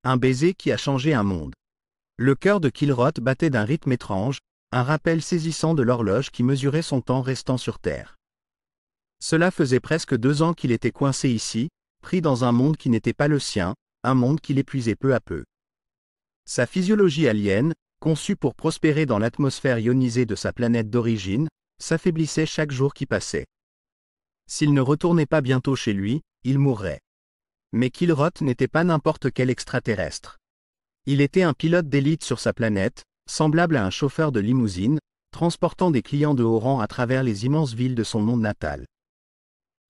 Un baiser qui a changé un monde. Le cœur de Kilroth battait d'un rythme étrange, un rappel saisissant de l'horloge qui mesurait son temps restant sur Terre. Cela faisait presque 2 ans qu'il était coincé ici, pris dans un monde qui n'était pas le sien, un monde qui l'épuisait peu à peu. Sa physiologie alien, conçue pour prospérer dans l'atmosphère ionisée de sa planète d'origine, s'affaiblissait chaque jour qui passait. S'il ne retournait pas bientôt chez lui, il mourrait. Mais Kilroth n'était pas n'importe quel extraterrestre. Il était un pilote d'élite sur sa planète, semblable à un chauffeur de limousine, transportant des clients de haut rang à travers les immenses villes de son monde natal.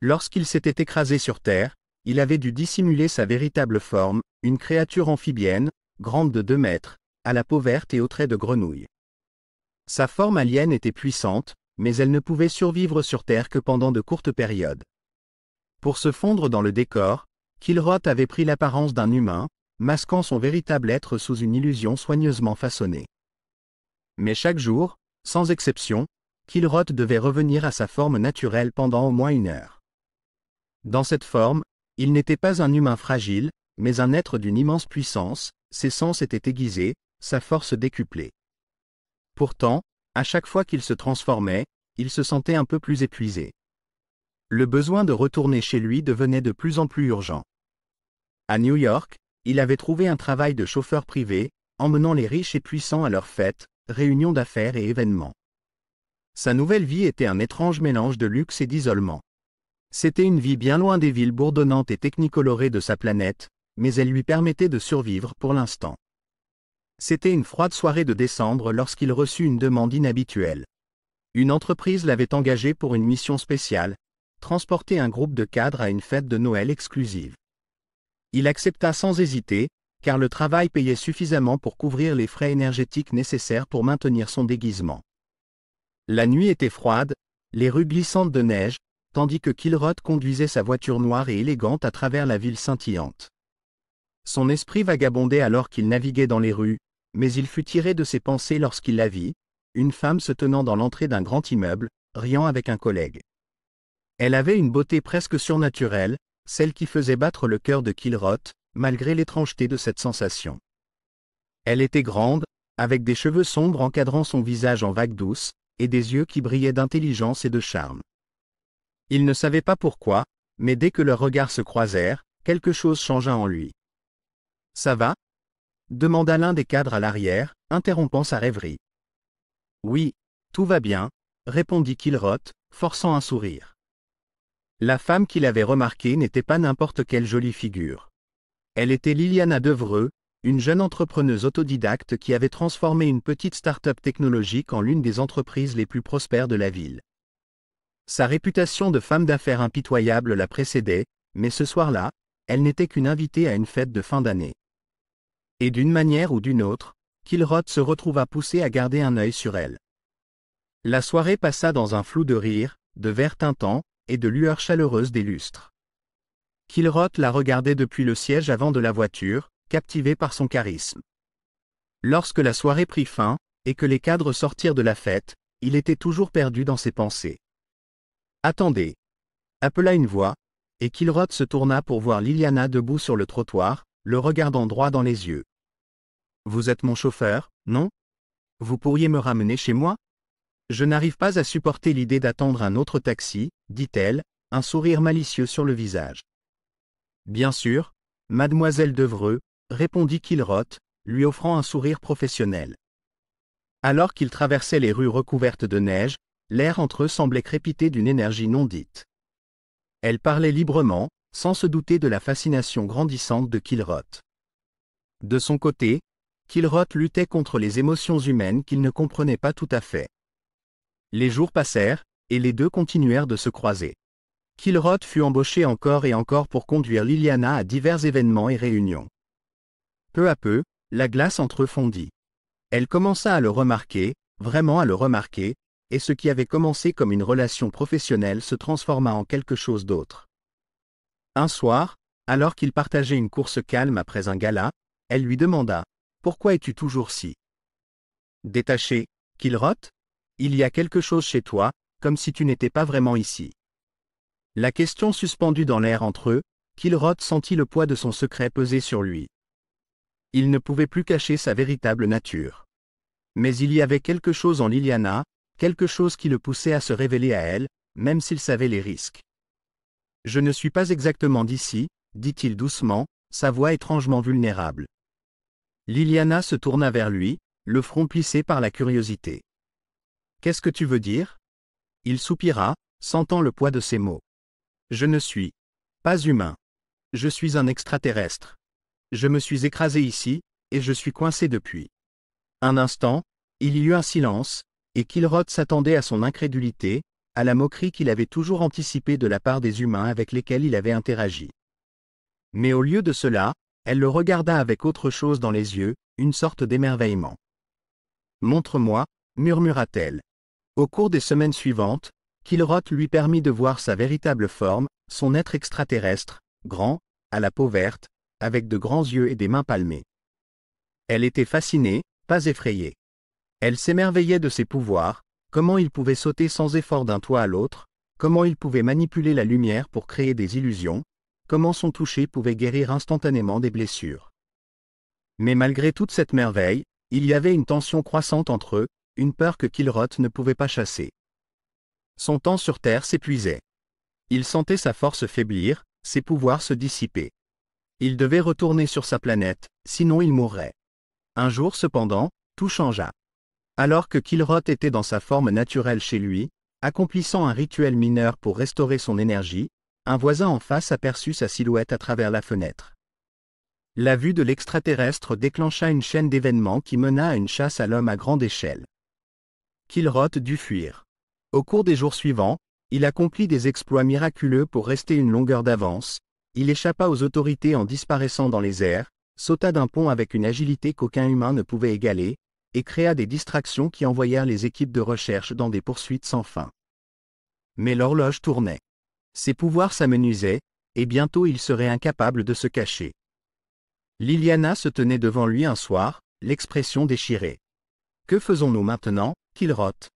Lorsqu'il s'était écrasé sur Terre, il avait dû dissimuler sa véritable forme, une créature amphibienne, grande de 2 mètres, à la peau verte et aux traits de grenouille. Sa forme alien était puissante, mais elle ne pouvait survivre sur Terre que pendant de courtes périodes. Pour se fondre dans le décor, Kilroth avait pris l'apparence d'un humain, masquant son véritable être sous une illusion soigneusement façonnée. Mais chaque jour, sans exception, Kilroth devait revenir à sa forme naturelle pendant au moins 1 heure. Dans cette forme, il n'était pas un humain fragile, mais un être d'une immense puissance, ses sens étaient aiguisés, sa force décuplée. Pourtant, à chaque fois qu'il se transformait, il se sentait un peu plus épuisé. Le besoin de retourner chez lui devenait de plus en plus urgent. À New York, il avait trouvé un travail de chauffeur privé, emmenant les riches et puissants à leurs fêtes, réunions d'affaires et événements. Sa nouvelle vie était un étrange mélange de luxe et d'isolement. C'était une vie bien loin des villes bourdonnantes et technicolorées de sa planète, mais elle lui permettait de survivre pour l'instant. C'était une froide soirée de décembre lorsqu'il reçut une demande inhabituelle. Une entreprise l'avait engagé pour une mission spéciale, transporter un groupe de cadres à une fête de Noël exclusive. Il accepta sans hésiter, car le travail payait suffisamment pour couvrir les frais énergétiques nécessaires pour maintenir son déguisement. La nuit était froide, les rues glissantes de neige, tandis que Kilroth conduisait sa voiture noire et élégante à travers la ville scintillante. Son esprit vagabondait alors qu'il naviguait dans les rues, mais il fut tiré de ses pensées lorsqu'il la vit, une femme se tenant dans l'entrée d'un grand immeuble, riant avec un collègue. Elle avait une beauté presque surnaturelle, celle qui faisait battre le cœur de Kilroth, malgré l'étrangeté de cette sensation. Elle était grande, avec des cheveux sombres encadrant son visage en vagues douces, et des yeux qui brillaient d'intelligence et de charme. Il ne savait pas pourquoi, mais dès que leurs regards se croisèrent, quelque chose changea en lui. « Ça va ?» demanda l'un des cadres à l'arrière, interrompant sa rêverie. « Oui, tout va bien », répondit Kilroth, forçant un sourire. La femme qu'il avait remarquée n'était pas n'importe quelle jolie figure. Elle était Liliana Devreux, une jeune entrepreneuse autodidacte qui avait transformé une petite start-up technologique en l'une des entreprises les plus prospères de la ville. Sa réputation de femme d'affaires impitoyable la précédait, mais ce soir-là, elle n'était qu'une invitée à une fête de fin d'année. Et d'une manière ou d'une autre, Kilroth se retrouva poussé à garder un œil sur elle. La soirée passa dans un flou de rires, de verres tintants, et de lueurs chaleureuses des lustres. Kilroth la regardait depuis le siège avant de la voiture, captivé par son charisme. Lorsque la soirée prit fin, et que les cadres sortirent de la fête, il était toujours perdu dans ses pensées. « Attendez !» appela une voix, et Kilroth se tourna pour voir Liliana debout sur le trottoir, le regardant droit dans les yeux. « Vous êtes mon chauffeur, non? Vous pourriez me ramener chez moi? Je n'arrive pas à supporter l'idée d'attendre un autre taxi, dit-elle, un sourire malicieux sur le visage. « Bien sûr, mademoiselle Devreux, répondit Kilroth, lui offrant un sourire professionnel. Alors qu'ils traversaient les rues recouvertes de neige, l'air entre eux semblait crépiter d'une énergie non dite. Elle parlait librement, sans se douter de la fascination grandissante de Kilroth. De son côté, Kilroth luttait contre les émotions humaines qu'il ne comprenait pas tout à fait. Les jours passèrent, et les deux continuèrent de se croiser. Kilroth fut embauché encore et encore pour conduire Liliana à divers événements et réunions. Peu à peu, la glace entre eux fondit. Elle commença à le remarquer, vraiment à le remarquer, et ce qui avait commencé comme une relation professionnelle se transforma en quelque chose d'autre. Un soir, alors qu'ils partageaient une course calme après un gala, elle lui demanda « Pourquoi es-tu toujours si détaché, Kilroth ? Il y a quelque chose chez toi, comme si tu n'étais pas vraiment ici. » La question suspendue dans l'air entre eux, Kilroth sentit le poids de son secret peser sur lui. Il ne pouvait plus cacher sa véritable nature. Mais il y avait quelque chose en Liliana, quelque chose qui le poussait à se révéler à elle, même s'il savait les risques. « Je ne suis pas exactement d'ici », dit-il doucement, sa voix étrangement vulnérable. Liliana se tourna vers lui, le front plissé par la curiosité. « Qu'est-ce que tu veux dire ?» Il soupira, sentant le poids de ses mots. « Je ne suis pas humain. Je suis un extraterrestre. Je me suis écrasé ici, et je suis coincé depuis. » Un instant, il y eut un silence, et Kilroth s'attendait à son incrédulité, à la moquerie qu'il avait toujours anticipée de la part des humains avec lesquels il avait interagi. Mais au lieu de cela, elle le regarda avec autre chose dans les yeux, une sorte d'émerveillement. « Montre-moi, » murmura-t-elle. Au cours des semaines suivantes, Kilroth lui permit de voir sa véritable forme, son être extraterrestre, grand, à la peau verte, avec de grands yeux et des mains palmées. Elle était fascinée, pas effrayée. Elle s'émerveillait de ses pouvoirs, comment il pouvait sauter sans effort d'un toit à l'autre, comment il pouvait manipuler la lumière pour créer des illusions, comment son toucher pouvait guérir instantanément des blessures. Mais malgré toute cette merveille, il y avait une tension croissante entre eux, une peur que Kilroth ne pouvait pas chasser. Son temps sur Terre s'épuisait. Il sentait sa force faiblir, ses pouvoirs se dissiper. Il devait retourner sur sa planète, sinon il mourrait. Un jour cependant, tout changea. Alors que Kilroth était dans sa forme naturelle chez lui, accomplissant un rituel mineur pour restaurer son énergie, un voisin en face aperçut sa silhouette à travers la fenêtre. La vue de l'extraterrestre déclencha une chaîne d'événements qui mena à une chasse à l'homme à grande échelle. Kilroth dut fuir. Au cours des jours suivants, il accomplit des exploits miraculeux pour rester une longueur d'avance, il échappa aux autorités en disparaissant dans les airs, sauta d'un pont avec une agilité qu'aucun humain ne pouvait égaler, et créa des distractions qui envoyèrent les équipes de recherche dans des poursuites sans fin. Mais l'horloge tournait. Ses pouvoirs s'amenuisaient, et bientôt il serait incapable de se cacher. Liliana se tenait devant lui un soir, l'expression déchirée. « Que faisons-nous maintenant, Kilroth ?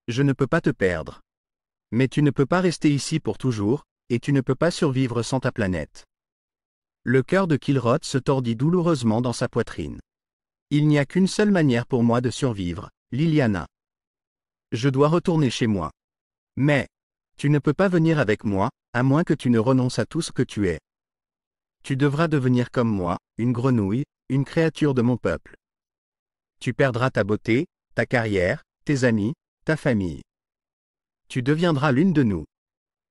Je ne peux pas te perdre. Mais tu ne peux pas rester ici pour toujours, et tu ne peux pas survivre sans ta planète. » Le cœur de Kilroth se tordit douloureusement dans sa poitrine. « Il n'y a qu'une seule manière pour moi de survivre, Liliana. Je dois retourner chez moi. Mais, tu ne peux pas venir avec moi, à moins que tu ne renonces à tout ce que tu es. Tu devras devenir comme moi, une grenouille, une créature de mon peuple. Tu perdras ta beauté, ta carrière, tes amis, ta famille. Tu deviendras l'une de nous. »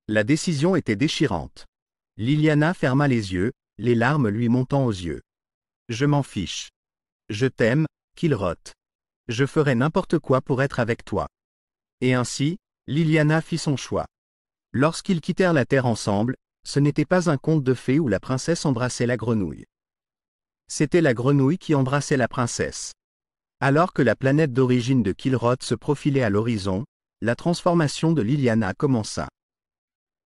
La décision était déchirante. Liliana ferma les yeux, les larmes lui montant aux yeux. « Je m'en fiche. Je t'aime, Kilroth. Je ferai n'importe quoi pour être avec toi. » Et ainsi, Liliana fit son choix. Lorsqu'ils quittèrent la Terre ensemble, ce n'était pas un conte de fées où la princesse embrassait la grenouille. C'était la grenouille qui embrassait la princesse. Alors que la planète d'origine de Kilroth se profilait à l'horizon, la transformation de Liliana commença.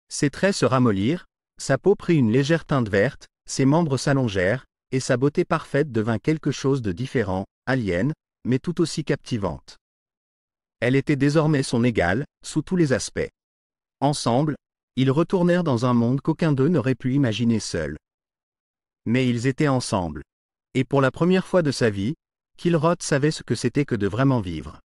Ses traits se ramollirent, sa peau prit une légère teinte verte, ses membres s'allongèrent, et sa beauté parfaite devint quelque chose de différent, alien, mais tout aussi captivante. Elle était désormais son égale, sous tous les aspects. Ensemble, ils retournèrent dans un monde qu'aucun d'eux n'aurait pu imaginer seul. Mais ils étaient ensemble. Et pour la première fois de sa vie, Kilroth savait ce que c'était que de vraiment vivre.